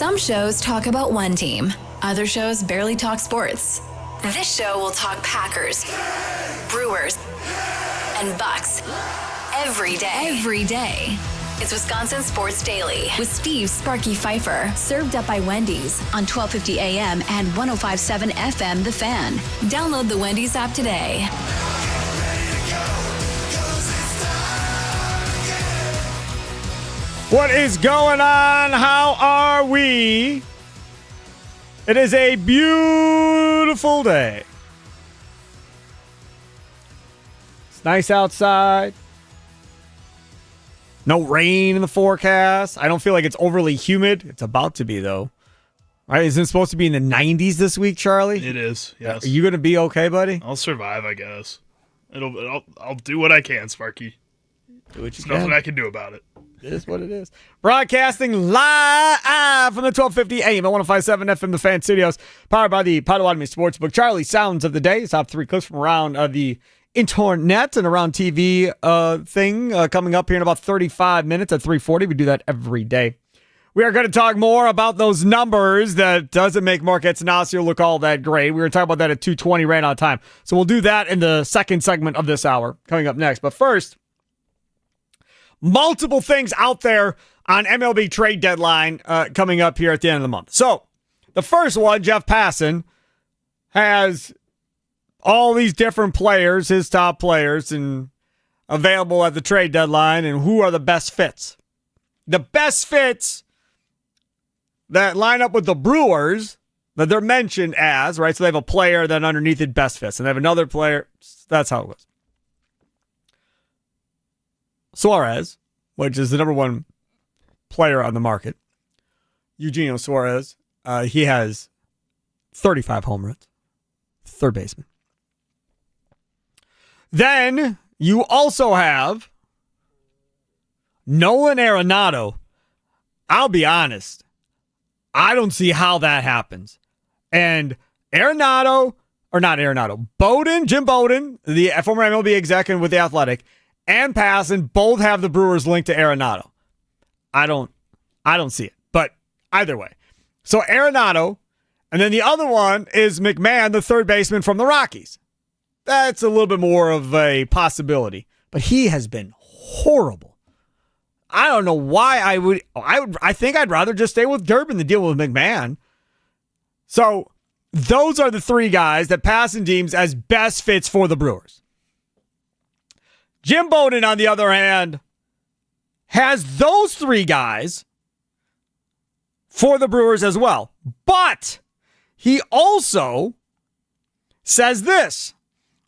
Some shows talk about one team. Other shows barely talk sports. This show will talk Packers, Brewers, and Bucks every day. It's Wisconsin Sports Daily with Steve Sparky Fifer, served up by Wendy's on 1250 AM and 105.7 FM The Fan. Download the Wendy's app today. What is going on? How are we? It is a beautiful day. It's nice outside. No rain in the forecast. I don't feel like it's overly humid. It's about to be, though. Right? Isn't it supposed to be in the 90s this week, Charlie? It is, yes. Are you going to be okay, buddy? I'll survive, I guess. I'll do what I can, Sparky. Do what you There's can. nothing I can do about it. It is what it is. Broadcasting live from the 1250 AM at 105.7 FM The Fan Studios, powered by the Potawatomi Sportsbook. Charlie, sounds of the day. Top three clips from around the internet and around TV thing coming up here in about 35 minutes at 3:40. We do that every day. We are going to talk more about those numbers that doesn't make Mark Etzanasio look all that great. We were talking about that at 2:20, ran out of time. So we'll do that in the second segment of this hour coming up next. But first, multiple things out there on MLB trade deadline coming up here at the end of the month. So the first one, Jeff Passan has all these different players, his top players, and available at the trade deadline, and who are the best fits. The best fits that line up with the Brewers that they're mentioned as, right? So they have a player that underneath it best fits, and they have another player. That's how it goes. Suarez, which is the number one player on the market, Eugenio Suarez, he has 35 home runs, third baseman. Then you also have Nolan Arenado. I'll be honest, I don't see how that happens. And Jim Bowden, the former MLB executive with the Athletic, and Passan both have the Brewers linked to Arenado. I don't see it. But either way. So Arenado, and then the other one is McMahon, the third baseman from the Rockies. That's a little bit more of a possibility. But he has been horrible. I don't know why I think I'd rather just stay with Durbin than deal with McMahon. So those are the three guys that Passan deems as best fits for the Brewers. Jim Bowden, on the other hand, has those three guys for the Brewers as well. But he also says this.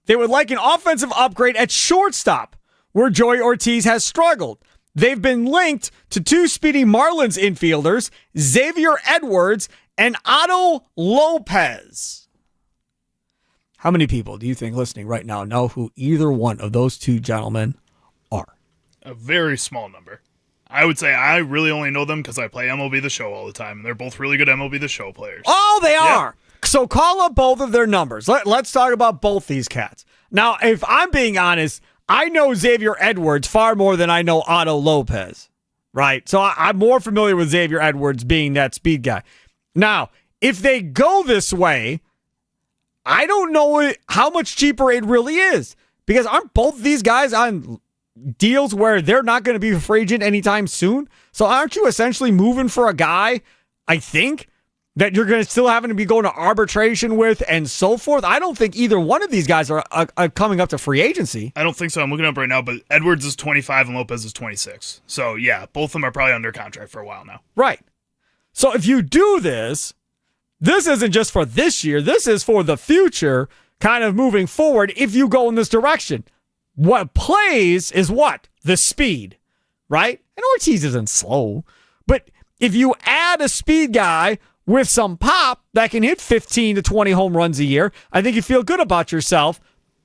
They would like an offensive upgrade at shortstop, where Joey Ortiz has struggled. They've been linked to two speedy Marlins infielders, Xavier Edwards and Otto Lopez. How many people do you think listening right now know who either one of those two gentlemen are? A very small number. I would say I really only know them because I play MLB The Show all the time, and they're both really good MLB The Show players. Oh, they are. So call up both of their numbers. Let's talk about both these cats. Now, if I'm being honest, I know Xavier Edwards far more than I know Otto Lopez, right? So I'm more familiar with Xavier Edwards being that speed guy. Now, if they go this way, I don't know how much cheaper it really is, because aren't both these guys on deals where they're not going to be a free agent anytime soon? So aren't you essentially moving for a guy, I think, that you're going to still having to be going to arbitration with and so forth? I don't think either one of these guys are coming up to free agency. I don't think so. I'm looking up right now, but Edwards is 25 and Lopez is 26. So, yeah, both of them are probably under contract for a while now. Right. So if you do this isn't just for this year. This is for the future, kind of moving forward if you go in this direction. What plays is what? The speed, right? And Ortiz isn't slow. But if you add a speed guy with some pop that can hit 15 to 20 home runs a year, I think you feel good about yourself.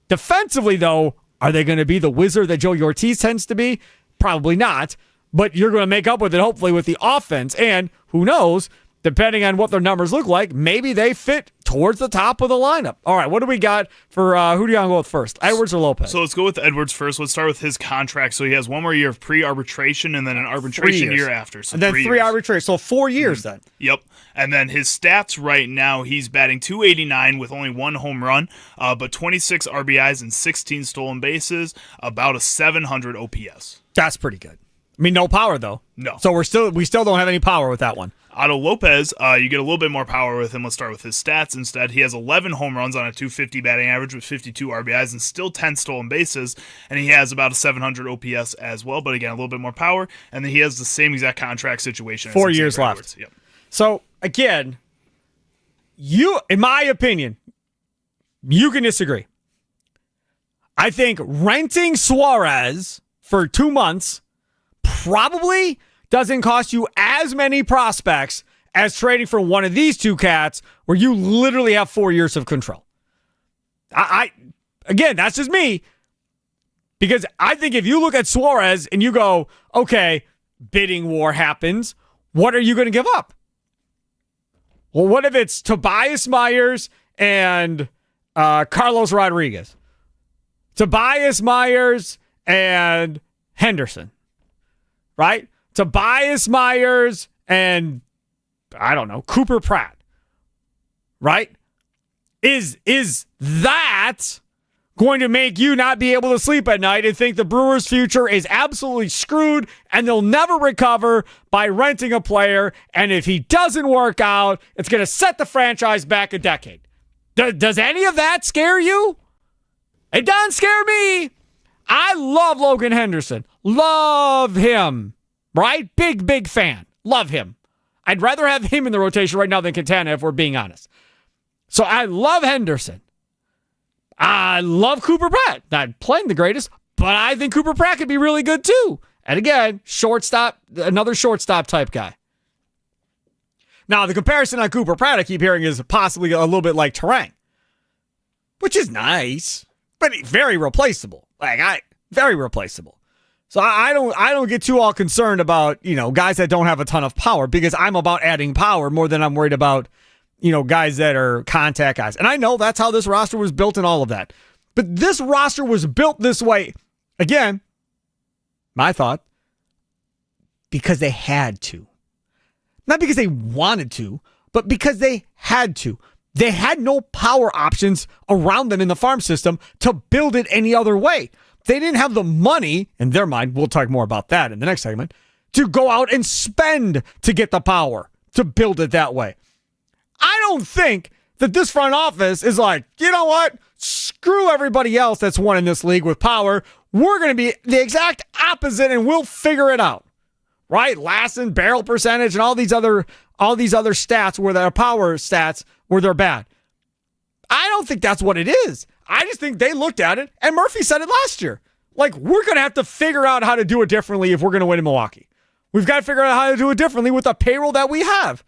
Defensively, though, are they going to be the wizard that Joey Ortiz tends to be? Probably not. But you're going to make up with it, hopefully, with the offense. And who knows, depending on what their numbers look like, maybe they fit towards the top of the lineup. All right, what do we got for who do you want to go with first, Edwards or Lopez? So let's go with Edwards first. Let's start with his contract. So he has one more year of pre-arbitration and then an arbitration year after. So and then 3 arbitration. So 4 years then. Yep. And then his stats right now, he's batting .289 with only 1 home run, but 26 RBIs and 16 stolen bases, about a 700 OPS. That's pretty good. I mean, no power though. No. So we still don't have any power with that one. Otto Lopez, you get a little bit more power with him. Let's start with his stats instead. He has 11 home runs on a .250 batting average with 52 RBIs and still 10 stolen bases, and he has about a 700 OPS as well, but again, a little bit more power, and then he has the same exact contract situation. 4 years left. Edwards. Yep. So, again, in my opinion, you can disagree. I think renting Suarez for 2 months probably doesn't cost you as many prospects as trading for one of these two cats where you literally have 4 years of control. Again, that's just me. Because I think if you look at Suarez and you go, okay, bidding war happens, what are you going to give up? Well, what if it's Tobias Myers and Carlos Rodriguez? Tobias Myers and Henderson, right? Tobias Myers and, I don't know, Cooper Pratt, right? Is that going to make you not be able to sleep at night and think the Brewers' future is absolutely screwed and they'll never recover by renting a player, and if he doesn't work out, it's going to set the franchise back a decade? Does any of that scare you? It doesn't scare me. I love Logan Henderson. Love him. Right? Big fan. Love him. I'd rather have him in the rotation right now than Quintana, if we're being honest. So I love Henderson. I love Cooper Pratt. Not playing the greatest, but I think Cooper Pratt could be really good too. And again, shortstop, another shortstop type guy. Now, the comparison on Cooper Pratt I keep hearing is possibly a little bit like Terang, which is nice, but very replaceable. Very replaceable. So I don't get too all concerned about, guys that don't have a ton of power, because I'm about adding power more than I'm worried about, guys that are contact guys. And I know that's how this roster was built and all of that. But this roster was built this way, again, my thought, because they had to. Not because they wanted to, but because they had to. They had no power options around them in the farm system to build it any other way. They didn't have the money, in their mind, we'll talk more about that in the next segment, to go out and spend to get the power, to build it that way. I don't think that this front office is like, you know what? Screw everybody else that's won in this league with power. We're going to be the exact opposite and we'll figure it out. Right? Last in barrel percentage and all these other stats where their power stats where they're bad. I don't think that's what it is. I just think they looked at it, and Murphy said it last year. Like, we're going to have to figure out how to do it differently if we're going to win in Milwaukee. We've got to figure out how to do it differently with the payroll that we have.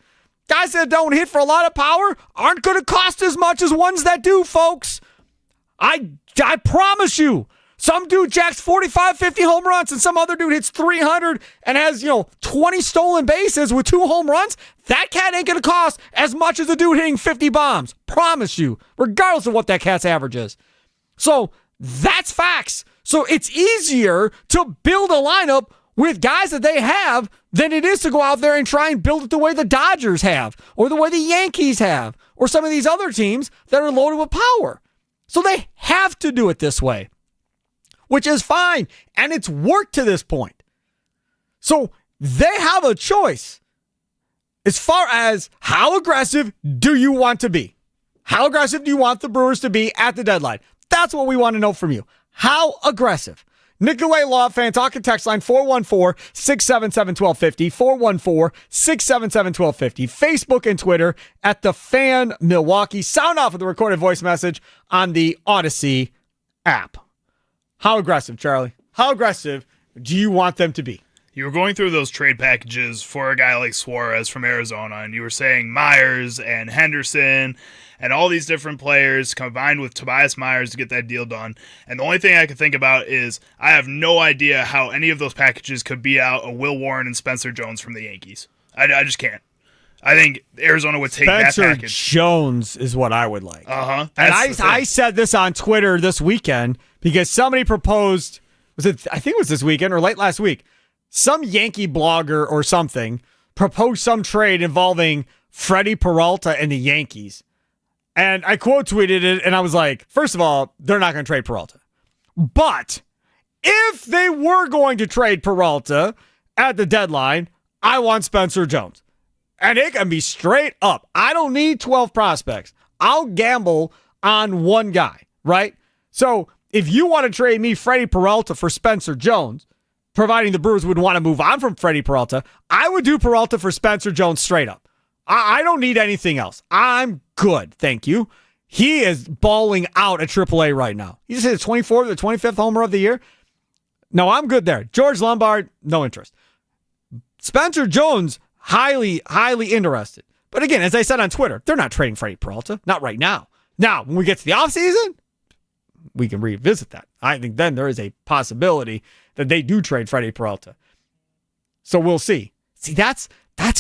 Guys that don't hit for a lot of power aren't going to cost as much as ones that do, folks. I promise you. Some dude jacks 45, 50 home runs, and some other dude hits 300 and has, 20 stolen bases with 2 home runs. That cat ain't going to cost as much as a dude hitting 50 bombs. Promise you, regardless of what that cat's average is. So that's facts. So it's easier to build a lineup with guys that they have than it is to go out there and try and build it the way the Dodgers have, or the way the Yankees have, or some of these other teams that are loaded with power. So they have to do it this way, which is fine, and it's worked to this point. So they have a choice as far as how aggressive do you want to be? How aggressive do you want the Brewers to be at the deadline? That's what we want to know from you. How aggressive? Nicolay Law Fan Talking Text Line 414-677-1250, 414-677-1250, Facebook and Twitter at The Fan Milwaukee. Sound off with a recorded voice message on the Odyssey app. How aggressive, Charlie? How aggressive do you want them to be? You were going through those trade packages for a guy like Suarez from Arizona, and you were saying Myers and Henderson and all these different players combined with Tobias Myers to get that deal done. And the only thing I can think about is I have no idea how any of those packages could beat out a Will Warren and Spencer Jones from the Yankees. I just can't. I think Arizona would take Spencer that package. Jones is what I would like. Uh-huh. And I said this on Twitter this weekend because somebody proposed, I think it was this weekend or late last week, some Yankee blogger or something proposed some trade involving Freddie Peralta and the Yankees. And I quote tweeted it, and I was like, first of all, they're not going to trade Peralta. But if they were going to trade Peralta at the deadline, I want Spencer Jones. And it can be straight up. I don't need 12 prospects. I'll gamble on one guy, right? So if you want to trade me Freddie Peralta for Spencer Jones, providing the Brewers would want to move on from Freddie Peralta, I would do Peralta for Spencer Jones straight up. I don't need anything else. I'm good, thank you. He is balling out at AAA right now. He just hit the 24th, the 25th homer of the year. No, I'm good there. George Lombard, no interest. Spencer Jones, highly, highly interested. But again, as I said on Twitter, they're not trading Freddie Peralta. Not right now. Now, when we get to the offseason, we can revisit that. I think then there is a possibility that they do trade Freddie Peralta. So we'll see. See, that's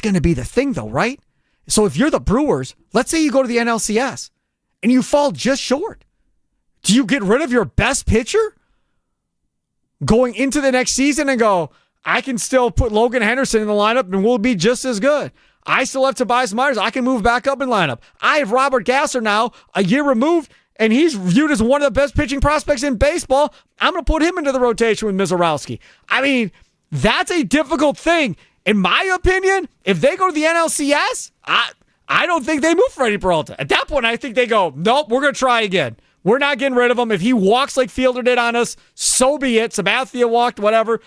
going to be the thing, though, right? So if you're the Brewers, let's say you go to the NLCS and you fall just short. Do you get rid of your best pitcher going into the next season and go, I can still put Logan Henderson in the lineup and we'll be just as good. I still have Tobias Myers. I can move back up in lineup. I have Robert Gasser now, a year removed, and he's viewed as one of the best pitching prospects in baseball. I'm going to put him into the rotation with Mizorowski. I mean, that's a difficult thing. In my opinion, if they go to the NLCS, I don't think they move Freddie Peralta. At that point, I think they go, nope, we're going to try again. We're not getting rid of him. If he walks like Fielder did on us, so be it. Sabathia walked, whatever.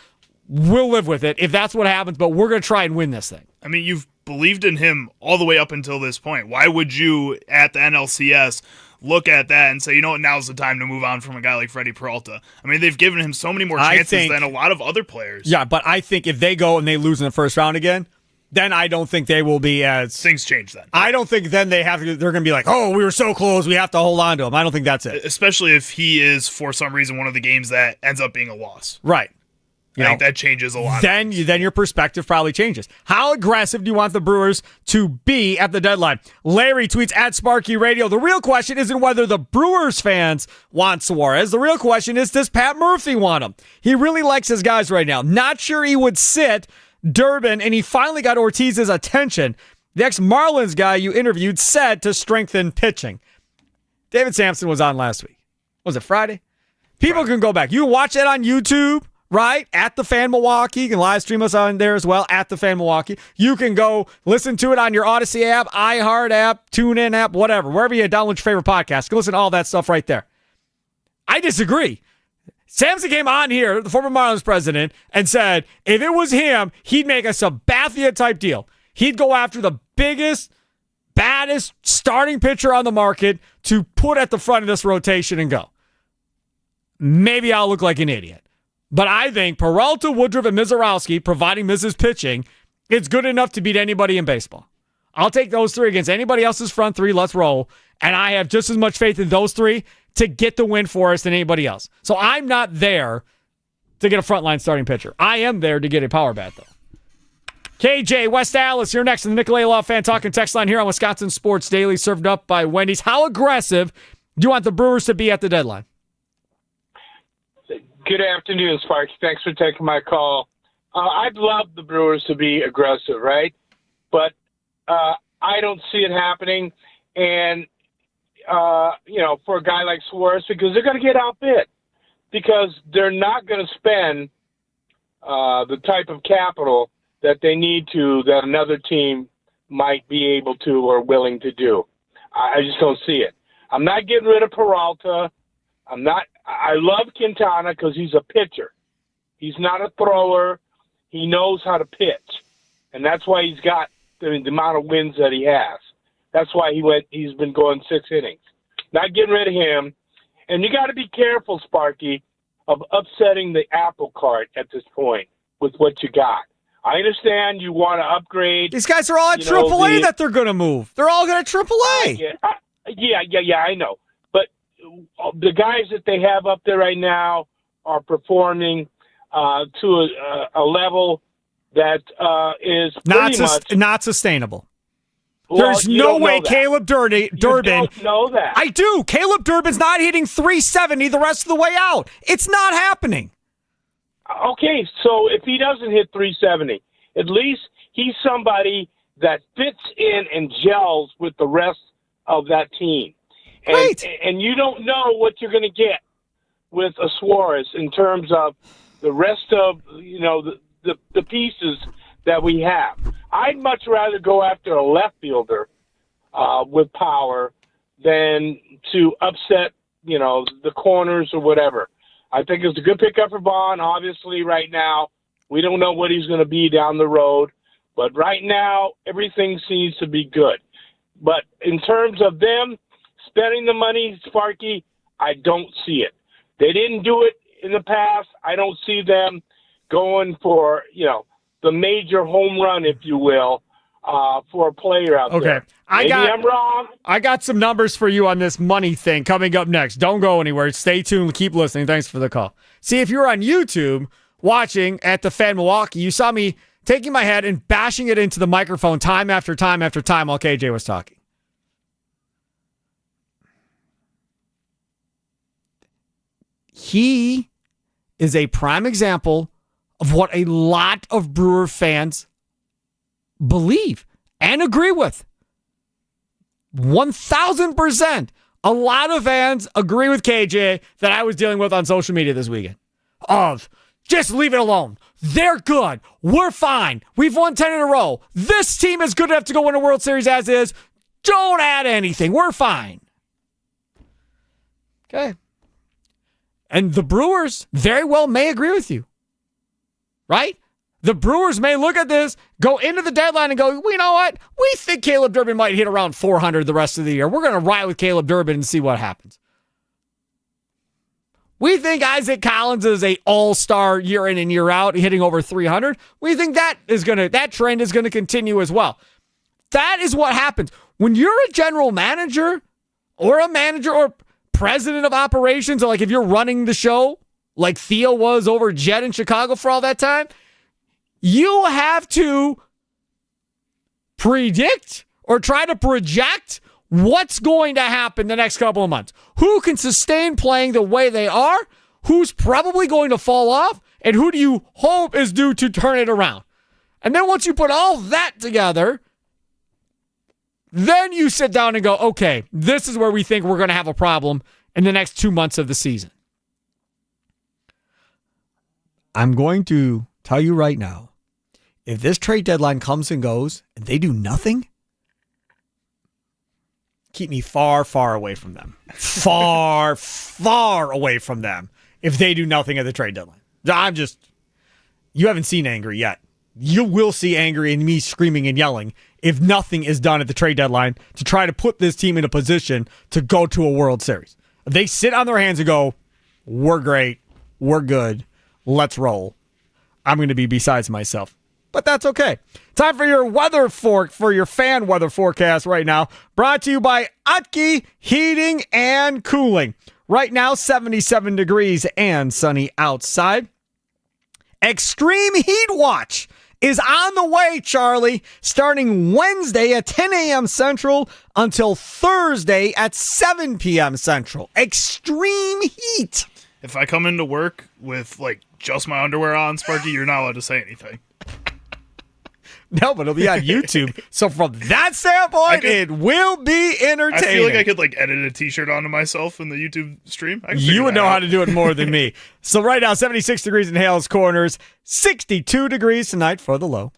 We'll live with it if that's what happens, but we're going to try and win this thing. I mean, you've believed in him all the way up until this point. Why would you, at the NLCS, look at that and say, you know what, now's the time to move on from a guy like Freddie Peralta? I mean, they've given him so many more chances than a lot of other players. Yeah, but I think if they go and they lose in the first round again, then I don't think they will be as... Things change then. I don't think then they're going to be like, oh, we were so close, we have to hold on to him. I don't think that's it. Especially if he is, for some reason, one of the games that ends up being a loss. Right. I think that changes a lot. Then your perspective probably changes. How aggressive do you want the Brewers to be at the deadline? Larry tweets at Sparky Radio. The real question isn't whether the Brewers fans want Suarez. The real question is, does Pat Murphy want him? He really likes his guys right now. Not sure he would sit Durbin, and he finally got Ortiz's attention. The ex-Marlins guy you interviewed said to strengthen pitching. David Sampson was on last week. Was it Friday? People can go back. You can watch that on YouTube. Right? At The Fan Milwaukee. You can live stream us on there as well, at The Fan Milwaukee. You can go listen to it on your Odyssey app, iHeart app, TuneIn app, whatever. Wherever you download your favorite podcast. You can listen to all that stuff right there. I disagree. Sampson came on here, the former Marlins president, and said if it was him, he'd make a Sabathia-type deal. He'd go after the biggest, baddest starting pitcher on the market to put at the front of this rotation and go. Maybe I'll look like an idiot. But I think Peralta, Woodruff, and Mizorowski, providing Miz's pitching, it's good enough to beat anybody in baseball. I'll take those three against anybody else's front three. Let's roll. And I have just as much faith in those three to get the win for us than anybody else. So I'm not there to get a frontline starting pitcher. I am there to get a power bat, though. KJ, West Allis, you're next in the Nicolay Law Fan Talking text line here on Wisconsin Sports Daily, served up by Wendy's. How aggressive do you want the Brewers to be at the deadline? Good afternoon, Sparky. Thanks for taking my call. I'd love the Brewers to be aggressive, right? But I don't see it happening. And, for a guy like Suarez, because they're going to get outbid. Because they're not going to spend the type of capital that they need to, that another team might be able to or willing to do. I just don't see it. I'm not getting rid of Peralta. I love Quintana because he's a pitcher. He's not a thrower. He knows how to pitch. And that's why he's got the amount of wins that he has. That's why he's been going 6 innings. Not getting rid of him. And you got to be careful, Sparky, of upsetting the apple cart at this point with what you got. I understand you want to upgrade. These guys are all at AAA that they're going to move. They're all going to AAA. Yeah, I know. But the guys that they have up there right now are performing to a level that is not sustainable. There's you no don't way know that. Caleb Durbin. You don't know that. I do. Caleb Durbin's not hitting 370 the rest of the way out. It's not happening. Okay, so if he doesn't hit 370, at least he's somebody that fits in and gels with the rest of that team. Great. And you don't know what you're going to get with a Suarez in terms of the rest of, the pieces that we have. I'd much rather go after a left fielder with power than to upset, the corners or whatever. I think it's a good pickup for Vaughn. Obviously, right now, we don't know what he's going to be down the road. But right now, everything seems to be good. But in terms of them spending the money, Sparky, I don't see it. They didn't do it in the past. I don't see them going for, the major home run, if you will, for a player out there. Okay. I'm wrong. I got some numbers for you on this money thing coming up next. Don't go anywhere. Stay tuned. Keep listening. Thanks for the call. See, if you're on YouTube watching at the Fan Milwaukee, you saw me taking my head and bashing it into the microphone time after time after time while KJ was talking. He is a prime example of what a lot of Brewer fans believe and agree with. 1,000%. A lot of fans agree with KJ that I was dealing with on social media this weekend. Of just leave it alone. They're good. We're fine. We've won 10 in a row. This team is good enough to go win a World Series as is. Don't add anything. We're fine. Okay. And the Brewers very well may agree with you. Right? The Brewers may look at this, go into the deadline and go, well, you know what? We think Caleb Durbin might hit around 400 the rest of the year. We're going to ride with Caleb Durbin and see what happens. We think Isaac Collins is a all-star year in and year out, hitting over 300. We think that trend is going to continue as well. That is what happens. When you're a general manager or a manager or president of operations, or like if you're running the show, like Theo was over Jet in Chicago for all that time, you have to predict or try to project what's going to happen the next couple of months. Who can sustain playing the way they are? Who's probably going to fall off? And who do you hope is due to turn it around? And then once you put all that together, then you sit down and go, okay, this is where we think we're going to have a problem in the next 2 months of the season. I'm going to tell you right now, if this trade deadline comes and goes and they do nothing, keep me far, far away from them. Far, far away from them if they do nothing at the trade deadline. You haven't seen angry yet. You will see angry and me screaming and yelling if nothing is done at the trade deadline to try to put this team in a position to go to a World Series. If they sit on their hands and go, we're great, we're good, let's roll, I'm going to be besides myself. But that's okay. Time for your fan weather forecast right now. Brought to you by Utke Heating and Cooling. Right now, 77 degrees and sunny outside. Extreme Heat Watch is on the way, Charlie, starting Wednesday at 10 a.m. Central until Thursday at 7 p.m. Central. Extreme heat. If I come into work with just my underwear on, Sparky, you're not allowed to say anything. No, but it'll be on YouTube. So from that standpoint, it will be entertaining. I feel like I could edit a t-shirt onto myself in the YouTube stream. You would know how to do it more than me. So right now, 76 degrees in Hales Corners, 62 degrees tonight for the low.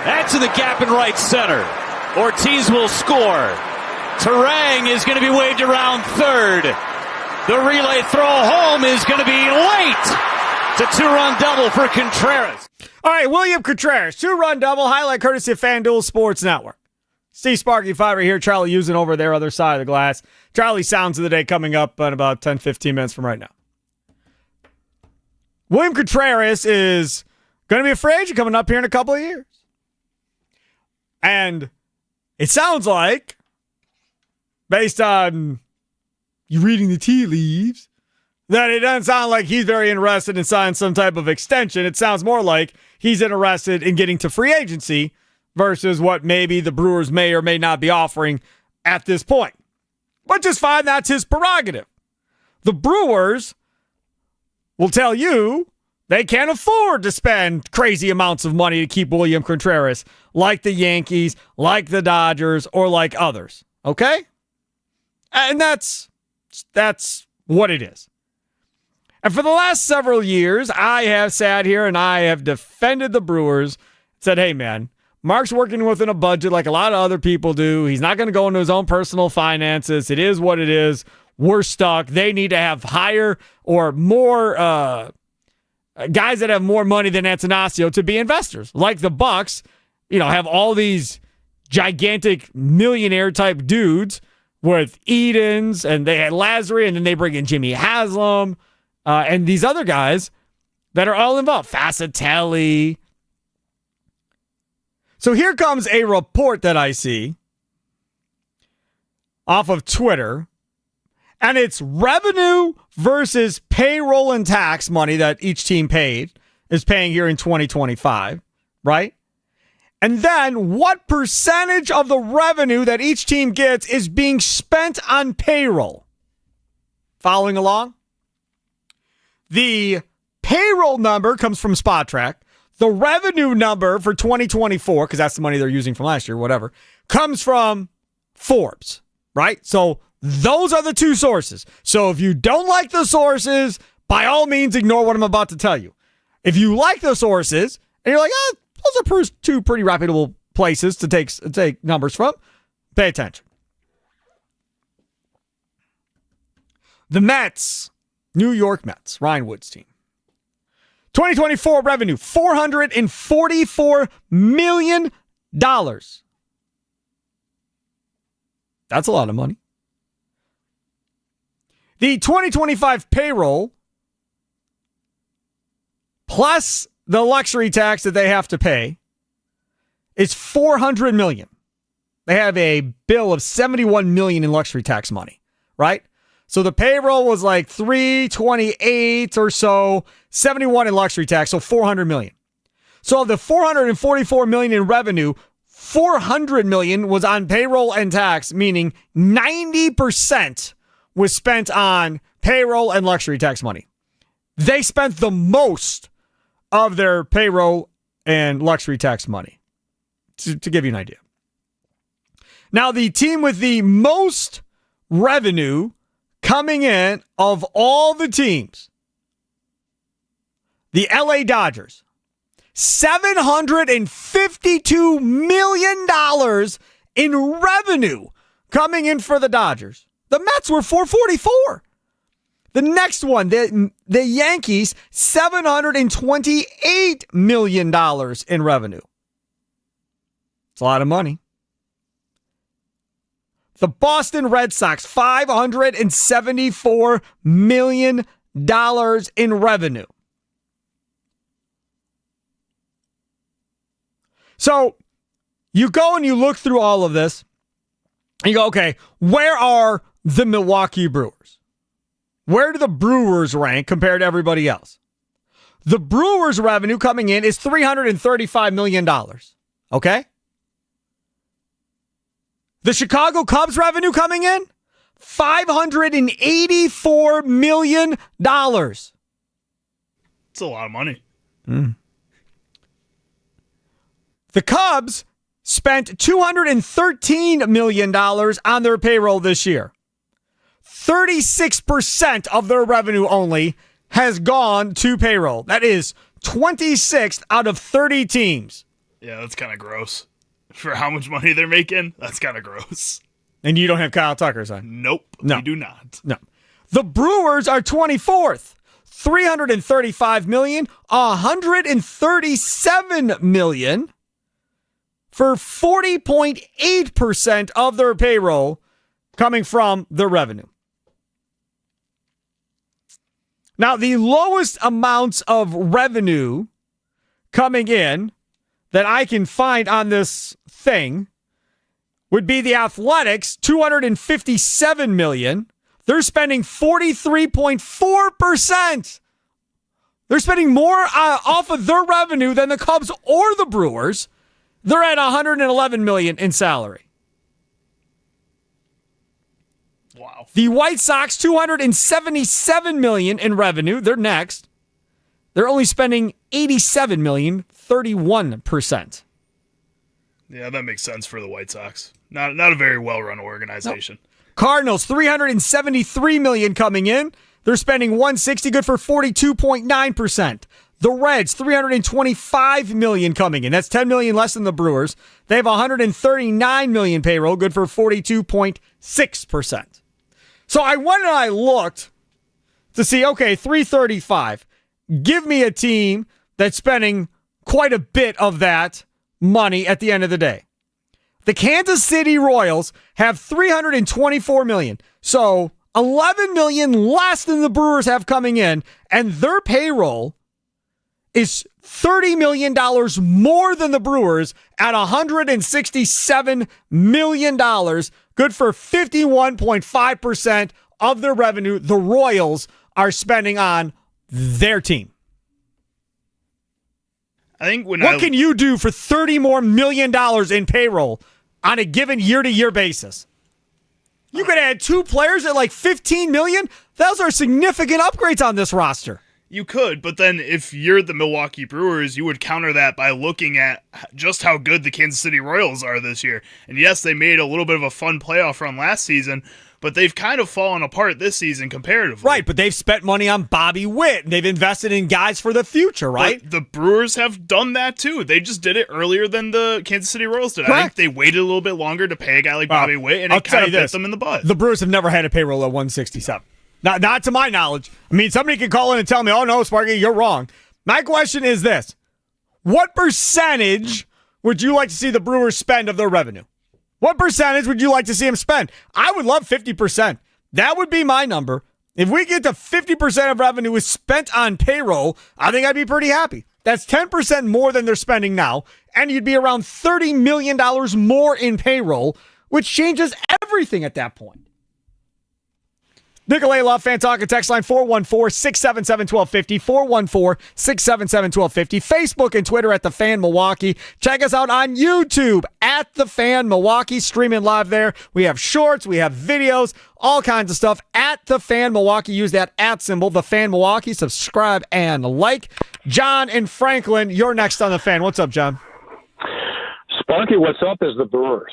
That's in the gap in right center. Ortiz will score. Terang is going to be waved around third. The relay throw home is going to be late. It's a two-run double for Contreras. All right, William Contreras, two-run double, highlight courtesy of FanDuel Sports Network. Steve Sparky, Fifer here, Charlie using over there, other side of the glass. Charlie sounds of the day coming up in about 10, 15 minutes from right now. William Contreras is going to be a free agent coming up here in a couple of years. And it sounds like, based on you reading the tea leaves, that it doesn't sound like he's very interested in signing some type of extension. It sounds more like he's interested in getting to free agency versus what maybe the Brewers may or may not be offering at this point. But just fine, that's his prerogative. The Brewers will tell you they can't afford to spend crazy amounts of money to keep William Contreras, like the Yankees, like the Dodgers, or like others. Okay? And that's what it is. And for the last several years, I have sat here and I have defended the Brewers, said, hey, man, Mark's working within a budget like a lot of other people do. He's not going to go into his own personal finances. It is what it is. We're stuck. They need to have higher or more guys that have more money than Attanasio to be investors. Like the Bucks, have all these gigantic millionaire-type dudes with Edens, and they had Lazary, and then they bring in Jimmy Haslam, and these other guys that are all involved. Facitelli. So here comes a report that I see off of Twitter, and it's revenue versus payroll and tax money that each team is paying here in 2025, right? And then what percentage of the revenue that each team gets is being spent on payroll? Following along? The payroll number comes from SpotTrack. The revenue number for 2024, because that's the money they're using from last year, whatever, comes from Forbes, right? So those are the two sources. So if you don't like the sources, by all means, ignore what I'm about to tell you. If you like the sources, and you're like, those are two pretty reputable places to take numbers from, pay attention. The Mets, New York Mets, Ryan Wood's team. 2024 revenue, $444 million. That's a lot of money. The 2025 payroll, plus the luxury tax that they have to pay, is $400 million. They have a bill of $71 million in luxury tax money, right? So the payroll was like $328 or so, $71 in luxury tax, so $400 million. So of the $444 million in revenue, $400 million was on payroll and tax, meaning 90% was spent on payroll and luxury tax money. They spent the most of their payroll and luxury tax money, to give you an idea. Now, the team with the most revenue coming in of all the teams, the LA Dodgers, $752 million in revenue coming in for the Dodgers. The Mets were $444. The next one, the Yankees, $728 million in revenue. It's a lot of money. The Boston Red Sox, $574 million in revenue. So you go and you look through all of this, and you go, okay, where are the Milwaukee Brewers? Where do the Brewers rank compared to everybody else? The Brewers' revenue coming in is $335 million. Okay? The Chicago Cubs' revenue coming in? $584 million. It's a lot of money. The Cubs spent $213 million on their payroll this year. 36% of their revenue only has gone to payroll. That is 26th out of 30 teams. Yeah, that's kind of gross. For how much money they're making, that's kind of gross. And you don't have Kyle Tucker, son? Nope, No. we do not. No. The Brewers are 24th. $335 million, $137 million for 40.8% of their payroll coming from the revenue. Now, the lowest amounts of revenue coming in that I can find on this thing would be the Athletics, $257 million. They're spending 43.4%. They're spending more off of their revenue than the Cubs or the Brewers. They're at $111 million in salary. Wow. The White Sox, $277 million in revenue. They're next. They're only spending $87 million, 31%. Yeah, that makes sense for the White Sox. Not a very well-run organization. Nope. Cardinals, $373 million coming in. They're spending $160, good for 42.9%. The Reds, $325 million coming in. That's $10 million less than the Brewers. They have $139 million payroll, good for 42.6%. So I went and I looked to see, okay, 335. Give me a team that's spending quite a bit of that money at the end of the day. The Kansas City Royals have $324 million. So $11 million less than the Brewers have coming in, and their payroll is $30 million more than the Brewers at $167 million, good for 51.5% of their revenue the Royals are spending on their team. I think what can you do for $30 more million in payroll on a given year-to-year basis? You could add two players at like $15 million. Those are significant upgrades on this roster. You could, but then if you're the Milwaukee Brewers, you would counter that by looking at just how good the Kansas City Royals are this year. And yes, they made a little bit of a fun playoff run last season, but they've kind of fallen apart this season comparatively. Right, but they've spent money on Bobby Witt. They've invested in guys for the future, right? But the Brewers have done that too. They just did it earlier than the Kansas City Royals did. Correct. I think they waited a little bit longer to pay a guy like Bobby Witt, and it kind of bit them in the butt. The Brewers have never had a payroll at 167. Not to my knowledge. I mean, somebody can call in and tell me, oh, no, Sparky, you're wrong. My question is this. What percentage would you like to see the Brewers spend of their revenue? What percentage would you like to see them spend? I would love 50%. That would be my number. If we get to 50% of revenue is spent on payroll, I think I'd be pretty happy. That's 10% more than they're spending now, and you'd be around $30 million more in payroll, which changes everything at that point. Nicolay Love, Fan Talk, text line 414-677-1250, 414-677-1250, Facebook and Twitter at The Fan Milwaukee. Check us out on YouTube at The Fan Milwaukee, streaming live there. We have shorts, we have videos, all kinds of stuff at The Fan Milwaukee. Use that @ symbol, The Fan Milwaukee. Subscribe and like. John and Franklin, you're next on The Fan. What's up, John? Sparky, what's up is the Brewers.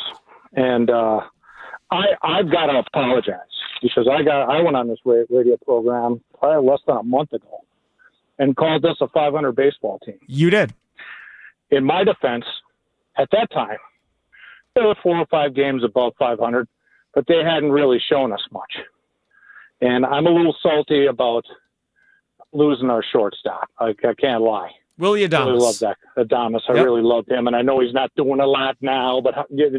And I've got to apologize. Because I went on this radio program probably less than a month ago and called us a 500 baseball team. You did. In my defense, at that time, there were 4 or 5 games above 500, but they hadn't really shown us much. And I'm a little salty about losing our shortstop. I can't lie. Willie Adames. I really love that. Adames. I really love him, and I know he's not doing a lot now, but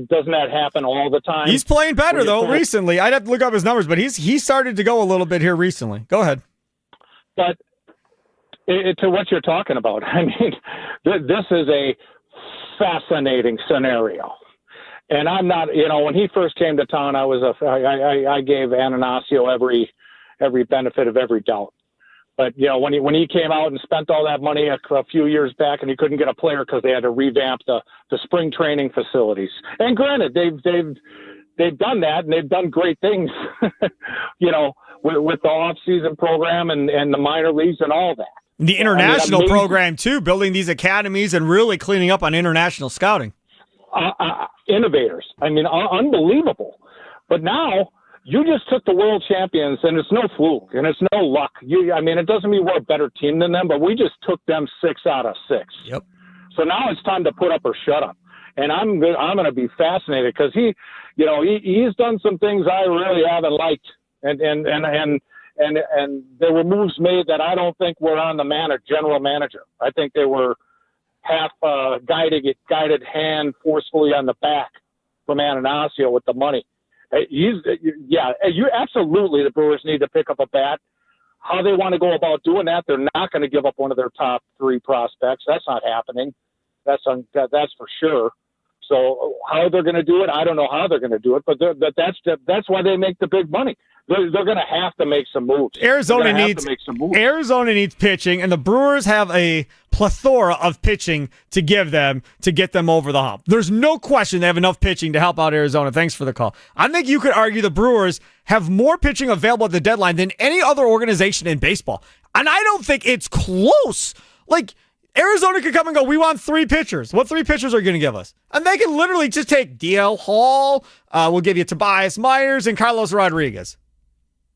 doesn't that happen all the time? He's playing better, though, recently. I'd have to look up his numbers, but he started to go a little bit here recently. Go ahead. But to what you're talking about, I mean, this is a fascinating scenario. And I'm not, when he first came to town, I gave Ananasio every benefit of every doubt. But, when he came out and spent all that money a few years back and he couldn't get a player because they had to revamp the spring training facilities. And granted, they've done that and they've done great things, with the off-season program and the minor leagues and all that. The international program, too, building these academies and really cleaning up on international scouting. Innovators. I mean, unbelievable. But now you just took the world champions, and it's no fluke, and it's no luck. It doesn't mean we're a better team than them, but we just took them 6 out of 6. Yep. So now it's time to put up or shut up. And I'm going to be fascinated because he's done some things I really haven't liked, and there were moves made that I don't think were on the general manager. I think they were half guided hand forcefully on the back from Ananasio with the money. You absolutely, the Brewers need to pick up a bat. How they want to go about doing that, they're not going to give up one of their top 3 prospects. That's not happening. That's for sure. So how they're going to do it, I don't know how they're going to do it, but that's why they make the big money. They're going to have to make some moves. Arizona needs pitching, and the Brewers have a plethora of pitching to give them to get them over the hump. There's no question they have enough pitching to help out Arizona. Thanks for the call. I think you could argue the Brewers have more pitching available at the deadline than any other organization in baseball, and I don't think it's close. Like, Arizona could come and go, we want 3 pitchers. What 3 pitchers are you going to give us? And they can literally just take DL Hall, we'll give you Tobias Myers, and Carlos Rodriguez.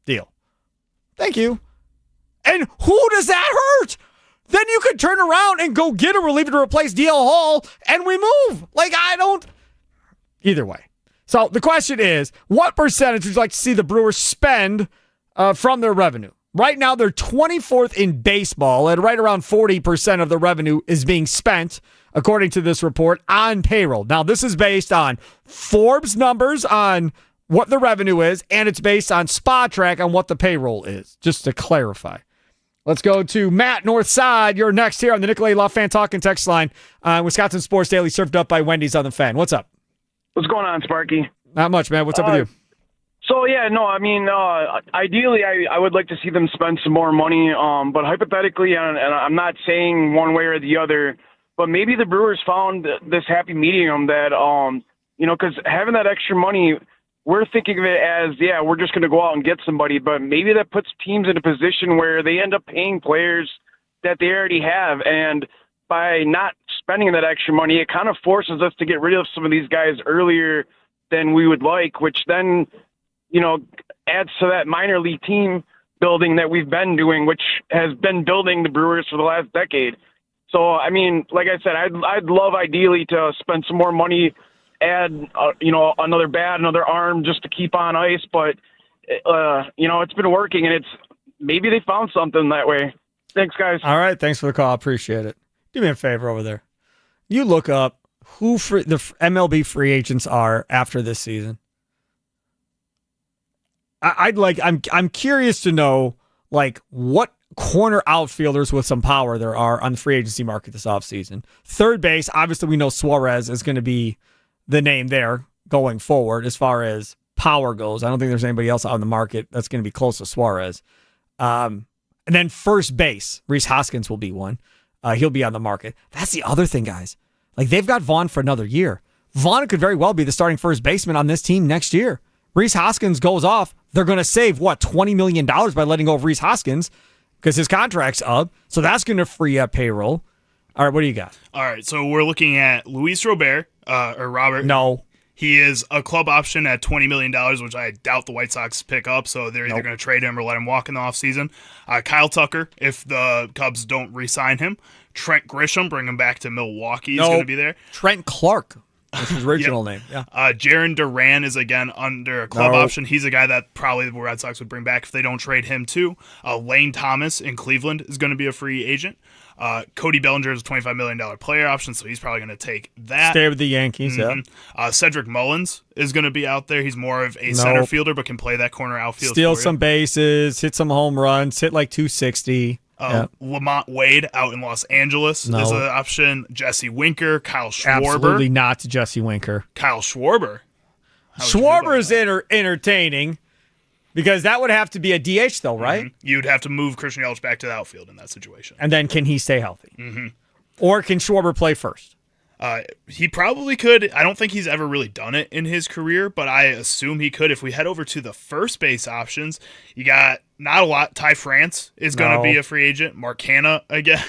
Deal. Thank you. And who does that hurt? Then you could turn around and go get a reliever to replace DL Hall, and we move. Either way. So the question is, what percentage would you like to see the Brewers spend from their revenue? Right now, they're 24th in baseball, and right around 40% of the revenue is being spent, according to this report, on payroll. Now, this is based on Forbes numbers on what the revenue is, and it's based on SpotTrack on what the payroll is, just to clarify. Let's go to Matt Northside. You're next here on the Nicolay Law Fan Talk and Text line. Wisconsin Sports Daily, served up by Wendy's on the Fan. What's up? What's going on, Sparky? Not much, man. What's up with you? So, ideally, I would like to see them spend some more money, but hypothetically, and I'm not saying one way or the other, but maybe the Brewers found this happy medium that, because having that extra money, we're thinking of it as, we're just going to go out and get somebody, but maybe that puts teams in a position where they end up paying players that they already have, and by not spending that extra money, it kind of forces us to get rid of some of these guys earlier than we would like, which then adds to that minor league team building that we've been doing, which has been building the Brewers for the last decade. So, like I said, I'd love ideally to spend some more money, add, another bat, another arm just to keep on ice. But, it's been working, and maybe they found something that way. Thanks, guys. All right. Thanks for the call. Appreciate it. Do me a favor over there. You look up who the MLB free agents are after this season. I'm curious to know what corner outfielders with some power there are on the free agency market this offseason. Third base, obviously we know Suarez is going to be the name there going forward as far as power goes. I don't think there's anybody else out on the market that's going to be close to Suarez. And then first base, Rhys Hoskins will be one. He'll be on the market. That's the other thing, guys. They've got Vaughn for another year. Vaughn could very well be the starting first baseman on this team next year. Rhys Hoskins goes off. They're going to save, $20 million by letting go of Rhys Hoskins because his contract's up. So that's going to free up payroll. All right, what do you got? All right, so we're looking at Luis Robert, or Robert. No. He is a club option at $20 million, which I doubt the White Sox pick up, so they're either going to trade him or let him walk in the offseason. Kyle Tucker, if the Cubs don't re-sign him. Trent Grisham, bring him back to Milwaukee, is going to be there. Trent Clark. That's his original name. Yeah. Jaron Duran is again under a club option. He's a guy that probably the Red Sox would bring back if they don't trade him too. Lane Thomas in Cleveland is going to be a free agent. Cody Bellinger is a $25 million player option, so he's probably going to take that. Stay with the Yankees, yeah. Cedric Mullins is going to be out there. He's more of a center fielder, but can play that corner outfield. Steal some bases, hit some home runs, hit 260. Lamont Wade out in Los Angeles is an option. Jesse Winker, Kyle Schwarber. Absolutely not Jesse Winker. Kyle Schwarber. Schwarber is entertaining because that would have to be a DH though, right? Mm-hmm. You'd have to move Christian Yelich back to the outfield in that situation. And then can he stay healthy? Mm-hmm. Or can Schwarber play first? He probably could. I don't think he's ever really done it in his career, but I assume he could. If we head over to the first base options, you got not a lot. Ty France is going to be a free agent. Mark Hanna again.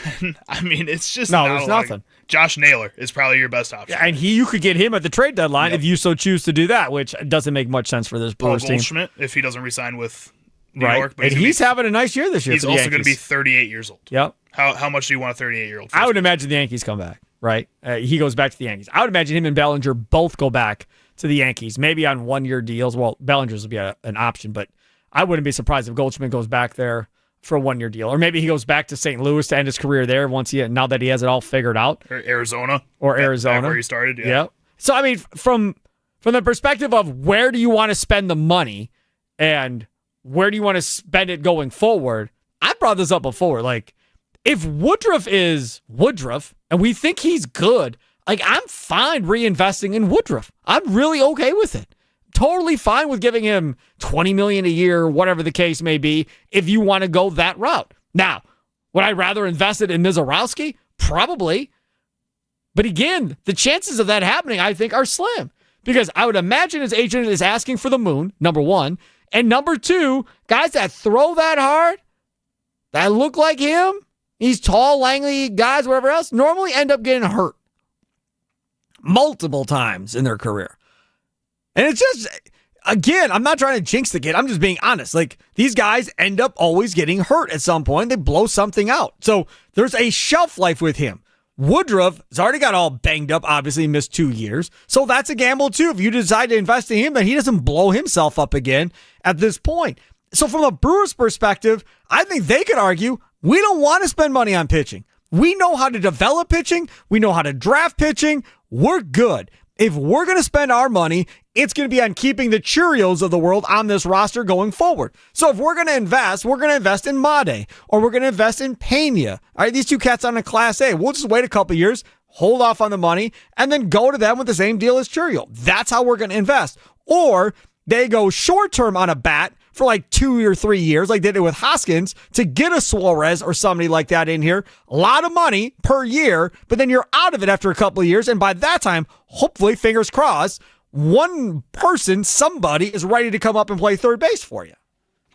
It's just there's nothing. Josh Naylor is probably your best option. Yeah, and you could get him at the trade deadline if you so choose to do that, which doesn't make much sense for this Brewers team. Goldschmidt, if he doesn't resign with New York. But he's having a nice year this year. He's also going to be 38 years old. Yep. How much do you want a 38-year-old? I would imagine the Yankees come back. right? He goes back to the Yankees. I would imagine him and Bellinger both go back to the Yankees, maybe on one-year deals. Well, Bellinger's would be an option, but I wouldn't be surprised if Goldschmidt goes back there for a one-year deal. Or maybe he goes back to St. Louis to end his career there now that he has it all figured out. Or Arizona. Arizona. Where he started, yeah. Yep. So, I mean, from the perspective of where do you want to spend the money and where do you want to spend it going forward, I brought this up before. Like, if Woodruff is Woodruff and we think he's good, like, I'm fine reinvesting in Woodruff. I'm really okay with it. Totally fine with giving him $20 million a year, whatever the case may be, if you want to go that route. Now, would I rather invest it in Mizorowski? Probably. But again, the chances of that happening, I think, are slim. Because I would imagine his agent is asking for the moon, number one. And number two, guys that throw that hard, that look like him, these tall, lanky guys, whatever else, normally end up getting hurt multiple times in their career. And it's just, again, I'm not trying to jinx the kid. I'm just being honest. Like, these guys end up always getting hurt at some point. They blow something out. So there's a shelf life with him. Woodruff has already got all banged up, obviously missed 2 years. So that's a gamble too. If you decide to invest in him, then he doesn't blow himself up again at this point. So from a Brewers perspective, I think they could argue, we don't want to spend money on pitching. We know how to develop pitching. We know how to draft pitching. We're good. If we're going to spend our money, it's going to be on keeping the Cheerios of the world on this roster going forward. So if we're going to invest, we're going to invest in Made, or we're going to invest in Pena. All right, these two cats on a Class A. We'll just wait a couple years, hold off on the money, and then go to them with the same deal as Cheerio. That's how we're going to invest. Or they go short-term on a bat for like 2 or 3 years, like they did with Hoskins, to get a Suarez or somebody like that in here. A lot of money per year, but then you're out of it after a couple of years. And by that time, hopefully, fingers crossed, one person, somebody, is ready to come up and play third base for you.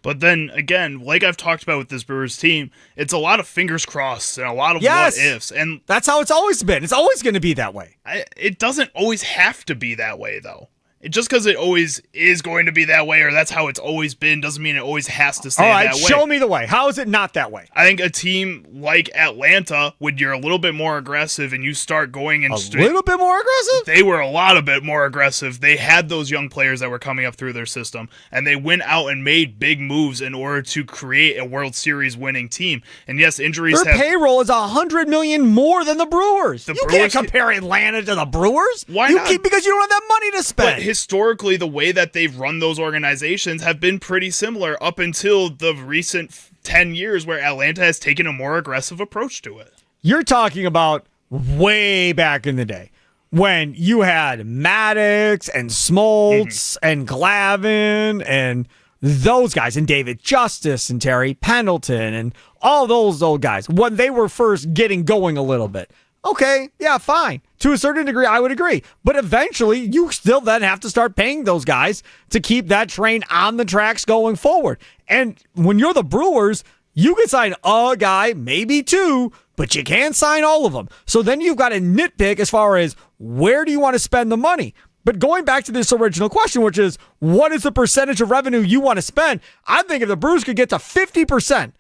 But then, again, like I've talked about with this Brewers team, it's a lot of fingers crossed and a lot of what ifs. And that's how it's always been. It's always going to be that way. It doesn't always have to be that way, though. Just because it always is going to be that way, or that's how it's always been, doesn't mean it always has to stay that way. All right, show me the way. How is it not that way? I think a team like Atlanta, when you're a little bit more aggressive and you start going and little bit more aggressive? They were a bit more aggressive. They had those young players that were coming up through their system, and they went out and made big moves in order to create a World Series winning team. And yes, injuries Their payroll is $100 million more than the Brewers. You can't compare Atlanta to the Brewers. Why not? Because you don't have that money to spend. But historically, the way that they've run those organizations have been pretty similar up until the recent 10 years where Atlanta has taken a more aggressive approach to it. You're talking about way back in the day when you had Maddox and Smoltz and Glavine and those guys, and David Justice and Terry Pendleton and all those old guys, when they were first getting going a little bit. Okay, yeah, fine. To a certain degree, I would agree. But eventually, you still then have to start paying those guys to keep that train on the tracks going forward. And when you're the Brewers, you can sign a guy, maybe two, but you can't sign all of them. So then you've got to nitpick as far as where do you want to spend the money? But going back to this original question, which is what is the percentage of revenue you want to spend? I think if the Brewers could get to 50%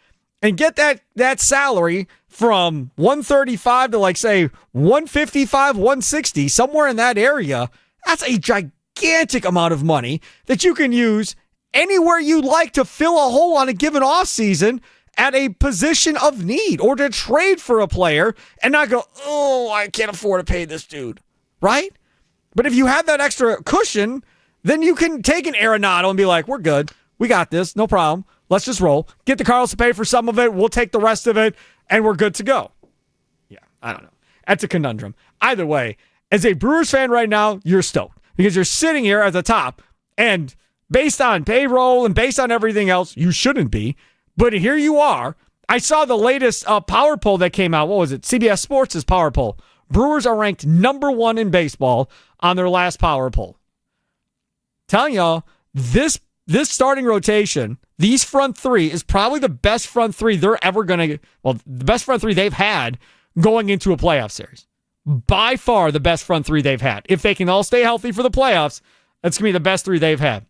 and get that salary from 135 to, like, say, 155, 160, somewhere in that area, that's a gigantic amount of money that you can use anywhere you like to fill a hole on a given offseason at a position of need, or to trade for a player and not go, oh, I can't afford to pay this dude, right? But if you have that extra cushion, then you can take an Arenado and be like, we're good. We got this. No problem. Let's just roll. Get the Cardinals to pay for some of it. We'll take the rest of it, and we're good to go. Yeah, I don't know. That's a conundrum. Either way, as a Brewers fan right now, you're stoked because you're sitting here at the top, and based on payroll and based on everything else, you shouldn't be. But here you are. I saw the latest power poll that came out. What was it? CBS Sports' power poll. Brewers are ranked number 1 in baseball on their last power poll. Telling y'all, this starting rotation, these front three, is probably the best front three they're ever going to get. Well, the best front three they've had going into a playoff series. By far the best front three they've had. If they can all stay healthy for the playoffs, that's going to be the best three they've had.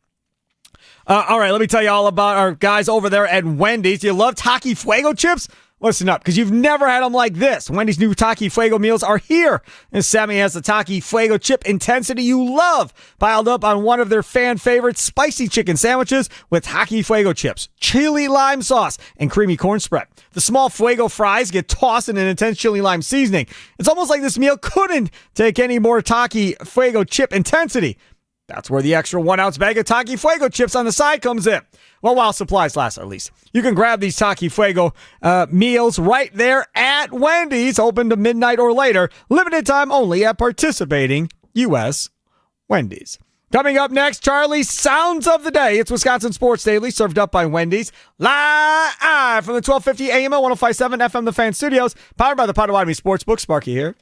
All right, let me tell you all about our guys over there at Wendy's. You love Taki Fuego chips? Listen up, because you've never had them like this. Wendy's new Taki Fuego meals are here. And Sammy has the Taki Fuego chip intensity you love, piled up on one of their fan favorite spicy chicken sandwiches with Taki Fuego chips, chili lime sauce, and creamy corn spread. The small Fuego fries get tossed in an intense chili lime seasoning. It's almost like this meal couldn't take any more Taki Fuego chip intensity. That's where the extra 1 ounce bag of Taki Fuego chips on the side comes in. Well, while supplies last, at least. You can grab these Taki Fuego meals right there at Wendy's, open to midnight or later. Limited time only at participating U.S. Wendy's. Coming up next, Charlie's Sounds of the Day. It's Wisconsin Sports Daily, served up by Wendy's. Live from the 1250 AM at 105.7 FM The Fan Studios, powered by the Potawatomi Sportsbook. Sparky here.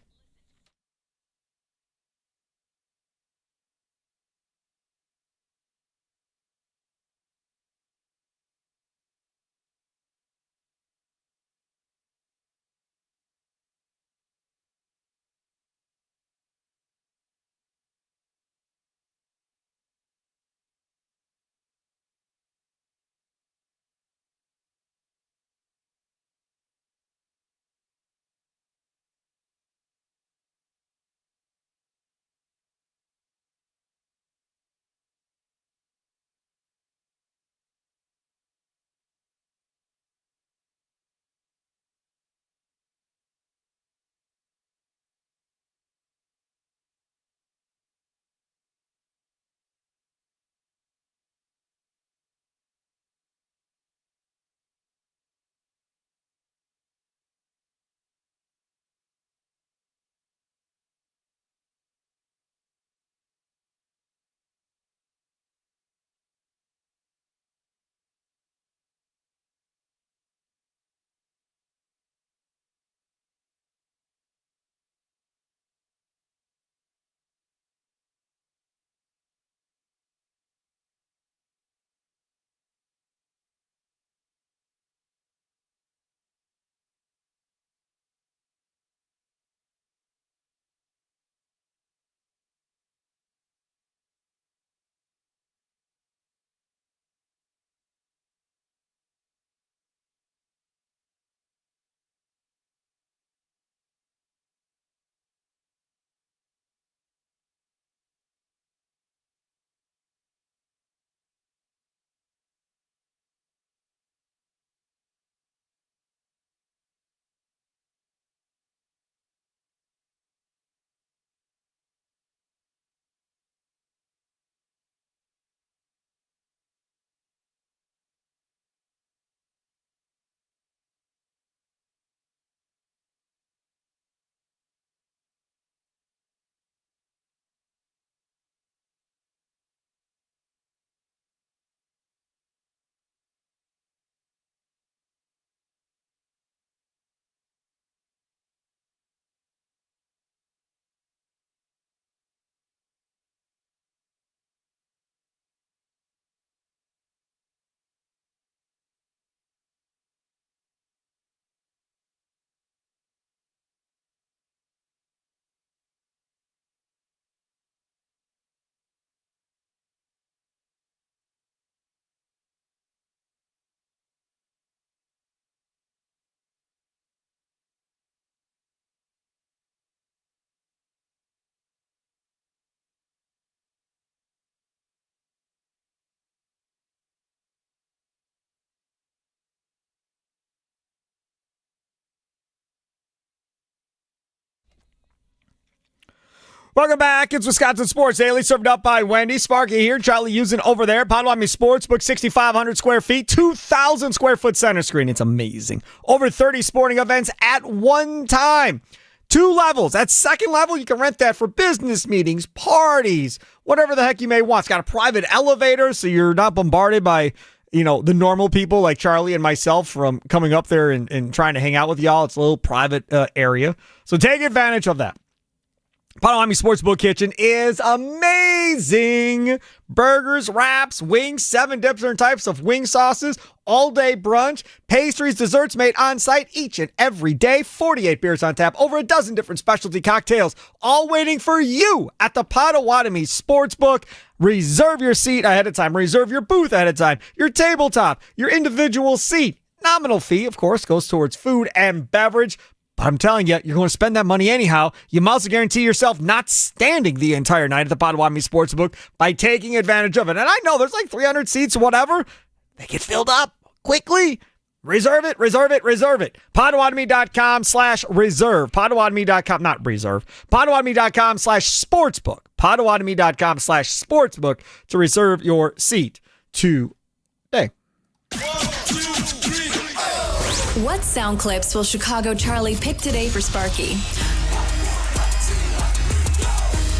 Welcome back. It's Wisconsin Sports Daily, served up by Wendy. Sparky here, Charlie using over there. Potawatomi Sportsbook, 6,500 square feet, 2,000 square foot center screen. It's amazing. Over 30 sporting events at one time. 2 levels. At second level, you can rent that for business meetings, parties, whatever the heck you may want. It's got a private elevator, so you're not bombarded by, the normal people like Charlie and myself from coming up there and trying to hang out with y'all. It's a little private area. So take advantage of that. Potawatomi Sportsbook Kitchen is amazing. Burgers, wraps, wings, 7 different types of wing sauces, all-day brunch, pastries, desserts made on-site each and every day, 48 beers on tap, over a dozen different specialty cocktails, all waiting for you at the Potawatomi Sportsbook. Reserve your seat ahead of time. Reserve your booth ahead of time. Your tabletop, your individual seat. Nominal fee, of course, goes towards food and beverage. But I'm telling you, you're going to spend that money anyhow. You must guarantee yourself not standing the entire night at the Potawatomi Sportsbook by taking advantage of it. And I know there's like 300 seats or whatever. They get filled up quickly. Reserve it, reserve it, reserve it. Potawatomi.com/reserve. Potawatomi.com, not reserve. Potawatomi.com/sportsbook. Potawatomi.com/sportsbook to reserve your seat today. What sound clips will Chicago Charlie pick today for Sparky?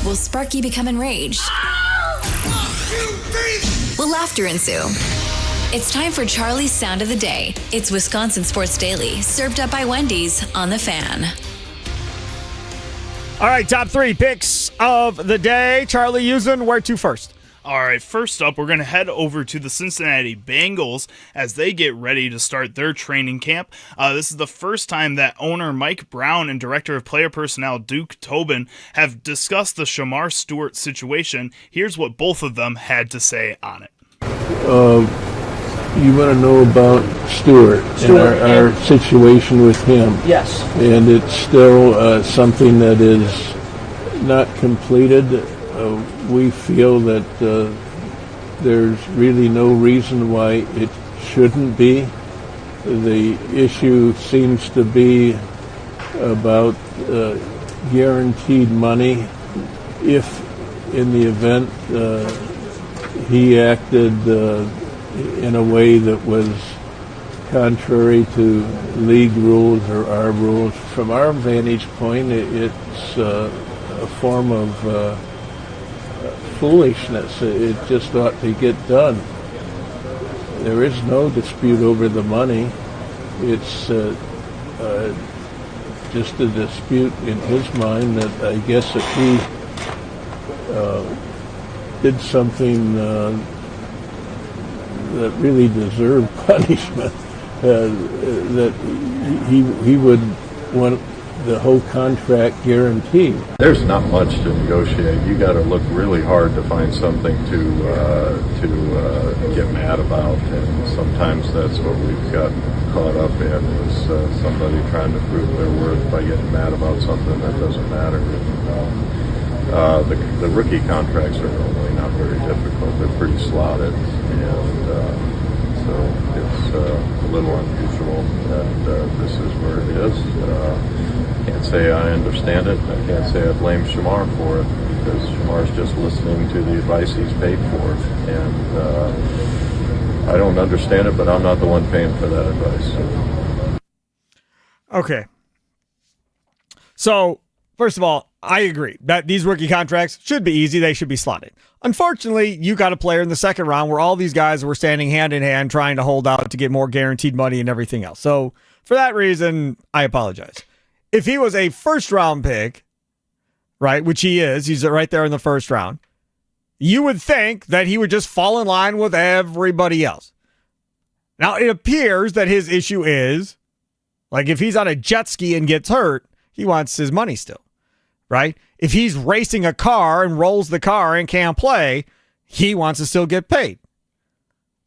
Will Sparky become enraged? Will laughter ensue? It's time for Charlie's Sound of the Day. It's Wisconsin Sports Daily, served up by Wendy's on The Fan. All right, top 3 picks of the day. Charlie Usen, where to first? All right, first up, we're going to head over to the Cincinnati Bengals as they get ready to start their training camp. This is the first time that owner Mike Brown and director of player personnel Duke Tobin have discussed the Shamar Stewart situation. Here's what both of them had to say on it. You want to know about Stewart and our situation with him. Yes. And it's still something that is not completed. We feel that there's really no reason why it shouldn't be. The issue seems to be about guaranteed money. If in the event he acted in a way that was contrary to league rules or our rules, from our vantage point, it's a form of foolishness. It just ought to get done. There is no dispute over the money. It's just a dispute in his mind that I guess if he did something that really deserved punishment, that he would want the whole contract guaranteed. There's not much to negotiate. You got to look really hard to find something to get mad about, and sometimes that's what we've got caught up in, is somebody trying to prove their worth by getting mad about something that doesn't matter. The rookie contracts are normally not very difficult. They're pretty slotted, and so it's a little unusual that this is where it is. Can't say I understand it. I can't say I blame Shamar for it, because Shamar's just listening to the advice he's paid for, and I don't understand it, but I'm not the one paying for that advice. Okay. So, first of all, I agree that these rookie contracts should be easy. They should be slotted. Unfortunately, you got a player in the second round where all these guys were standing hand in hand trying to hold out to get more guaranteed money and everything else. So, for that reason, I apologize. If he was a first-round pick, right, which he is, he's right there in the first round, you would think that he would just fall in line with everybody else. Now, it appears that his issue is, like, if he's on a jet ski and gets hurt, he wants his money still, right? If he's racing a car and rolls the car and can't play, he wants to still get paid.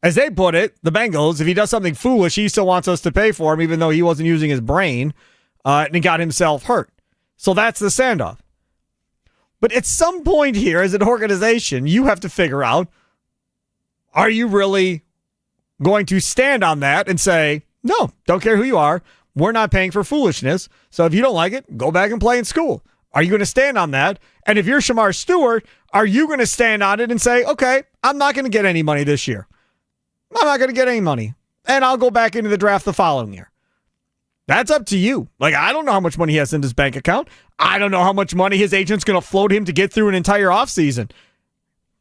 As they put it, the Bengals, if he does something foolish, he still wants us to pay for him, even though he wasn't using his brain, and he got himself hurt. So that's the standoff. But at some point here, as an organization, you have to figure out, are you really going to stand on that and say, no, don't care who you are, we're not paying for foolishness, so if you don't like it, go back and play in school. Are you going to stand on that? And if you're Shamar Stewart, are you going to stand on it and say, okay, I'm not going to get any money this year. I'm not going to get any money, and I'll go back into the draft the following year. That's up to you. Like, I don't know how much money he has in his bank account. I don't know how much money his agent's going to float him to get through an entire offseason.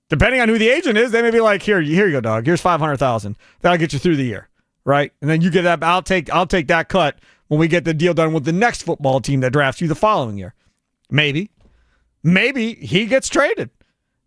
Depending on who the agent is, they may be like, here you go, dog. Here's $500,000. That'll get you through the year, right? And then you get that. I'll take that cut when we get the deal done with the next football team that drafts you the following year. Maybe he gets traded.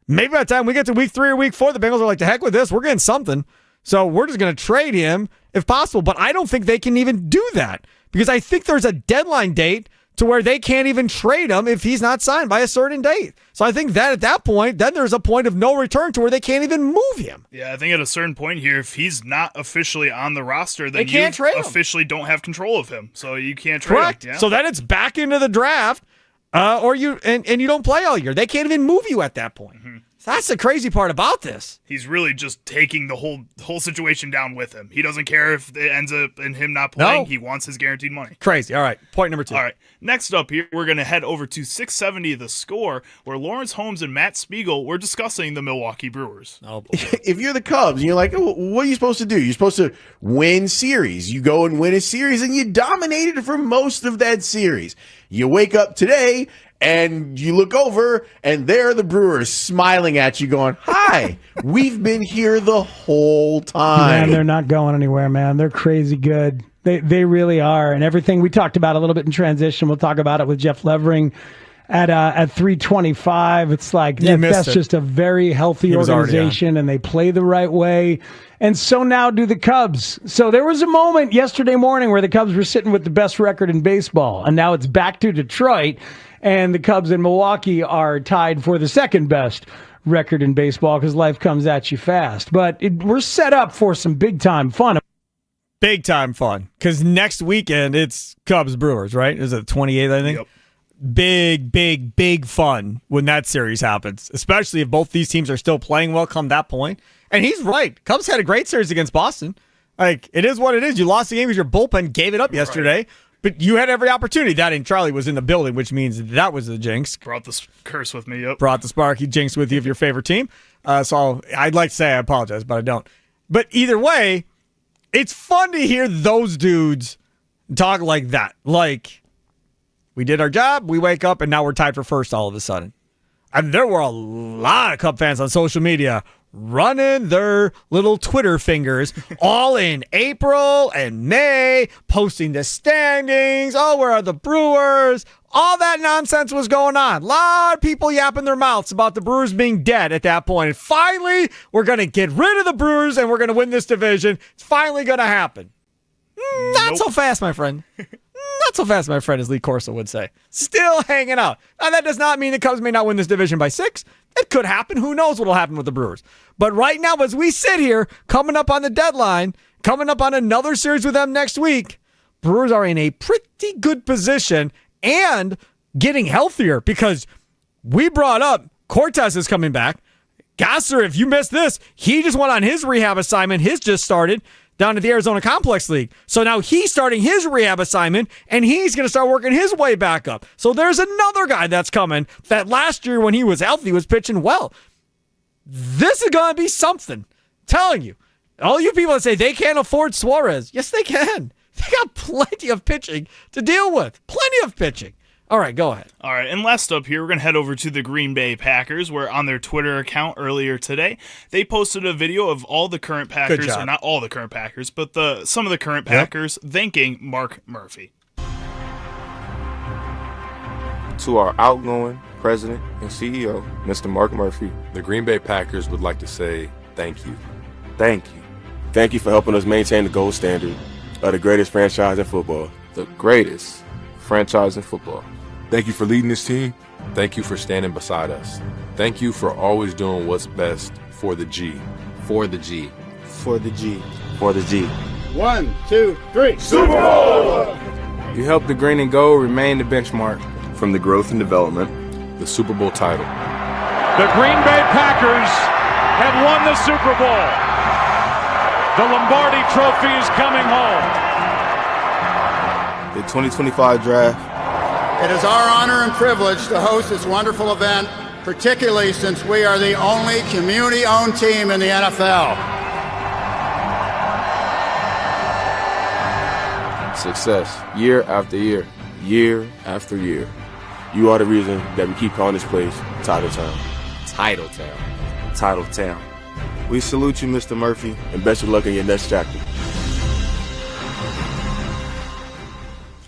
Maybe by the time we get to week 3 or week 4, the Bengals are like, to heck with this. We're getting something. So we're just going to trade him if possible. But I don't think they can even do that, because I think there's a deadline date to where they can't even trade him if he's not signed by a certain date. So I think that at that point, then there's a point of no return to where they can't even move him. Yeah, I think at a certain point here, if he's not officially on the roster, then they can't trade him. Officially don't have control of him. So you can't trade Correct. him. Yeah. So then it's back into the draft, or you and you don't play all year. They can't even move you at that point. Mm-hmm. So that's the crazy part about this. He's really just taking the whole situation down with him. He doesn't care if it ends up in him not playing. No. He wants his guaranteed money. Crazy. All right, point number 2. All right, next up here, we're going to head over to 670 The Score, where Lawrence Holmes and Matt Spiegel were discussing the Milwaukee Brewers. Oh, boy. If you're the Cubs and you're like, oh, what are you supposed to do? You're supposed to win series. You go and win a series, and you dominated for most of that series. You wake up today and you look over, and there are the Brewers smiling at you going, hi, we've been here the whole time. Man, they're not going anywhere, man. They're crazy good. They really are. And everything we talked about a little bit in transition, we'll talk about it with Jeff Levering at 325. It's like that's just a very healthy organization, and they play the right way. And so now do the Cubs. So there was a moment yesterday morning where the Cubs were sitting with the best record in baseball, and now it's back to Detroit. And the Cubs in Milwaukee are tied for the second best record in baseball because life comes at you fast. But we're set up for some big-time fun. Big-time fun. Because next weekend, it's Cubs-Brewers, right? Is it the 28th, I think? Yep. Big fun when that series happens, especially if both these teams are still playing well come that point. And he's right. Cubs had a great series against Boston. Like, it is what it is. You lost the game because your bullpen gave it up yesterday. Right. But you had every opportunity. That and Charlie was in the building, which means that was the jinx. Brought the curse with me, yep. Brought the Sparky jinx with you of your favorite team. So I'd like to say I apologize, but I don't. But either way, it's fun to hear those dudes talk like that. Like, we did our job, we wake up, and now we're tied for first all of a sudden. And there were a lot of Cub fans on social media running their little Twitter fingers all in April and May, posting the standings. Oh, where are the Brewers? All that nonsense was going on. A lot of people yapping their mouths about the Brewers being dead at that point. And finally, we're going to get rid of the Brewers and we're going to win this division. It's finally going to happen. Not so fast, my friend. Not so fast, my friend, as Lee Corso would say. Still hanging out. Now, that does not mean the Cubs may not win this division by 6. It could happen. Who knows what will happen with the Brewers. But right now, as we sit here, coming up on the deadline, coming up on another series with them next week, Brewers are in a pretty good position and getting healthier because we brought up Cortez is coming back. Gasser, if you missed this, he just went on his rehab assignment. His just started down at the Arizona Complex League. So now he's starting his rehab assignment, and he's going to start working his way back up. So there's another guy that's coming that last year when he was healthy was pitching well. This is going to be something. I'm telling you. All you people that say they can't afford Suarez, yes, they can. They got plenty of pitching to deal with. Plenty of pitching. All right, go ahead. All right, and last up here, we're going to head over to the Green Bay Packers, where on their Twitter account earlier today, they posted a video of all the current Packers, or not all the current Packers, but some of the current Packers thanking Mark Murphy. To our outgoing president and CEO, Mr. Mark Murphy, the Green Bay Packers would like to say thank you. Thank you. Thank you for helping us maintain the gold standard of the greatest franchise in football. The greatest franchise in football. Thank you for leading this team. Thank you for standing beside us. Thank you for always doing what's best for the G. For the G. For the G. For the G. 1, 2, 3. Super Bowl! You helped the green and gold remain the benchmark. From the growth and development, the Super Bowl title. The Green Bay Packers have won the Super Bowl. The Lombardi Trophy is coming home. The 2025 draft. It is our honor and privilege to host this wonderful event, particularly since we are the only community-owned team in the NFL. Success, year after year, year after year. You are the reason that we keep calling this place Title Town. Title Town. Title Town. We salute you, Mr. Murphy, and best of luck in your next chapter.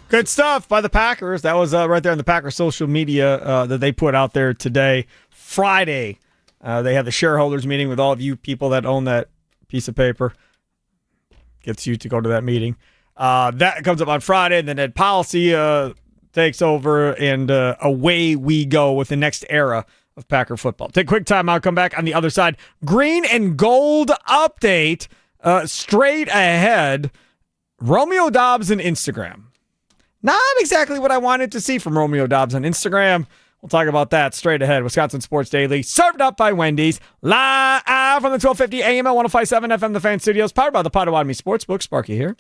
Good stuff by the Packers. That was right there on the Packers social media that they put out there today. Friday, they had the shareholders meeting with all of you people that own that piece of paper. Gets you to go to that meeting. That comes up on Friday, and then Ed Policy takes over, and away we go with the next era of Packer football. Take a quick time. I'll come back on the other side. Green and gold update straight ahead. Romeo Doubs and Instagram. Not exactly what I wanted to see from Romeo Doubs on Instagram. We'll talk about that straight ahead. Wisconsin Sports Daily, served up by Wendy's, live from the 1250 AM at 105.7 FM, The Fan Studios, powered by the Potawatomi Sportsbook. Sparky here.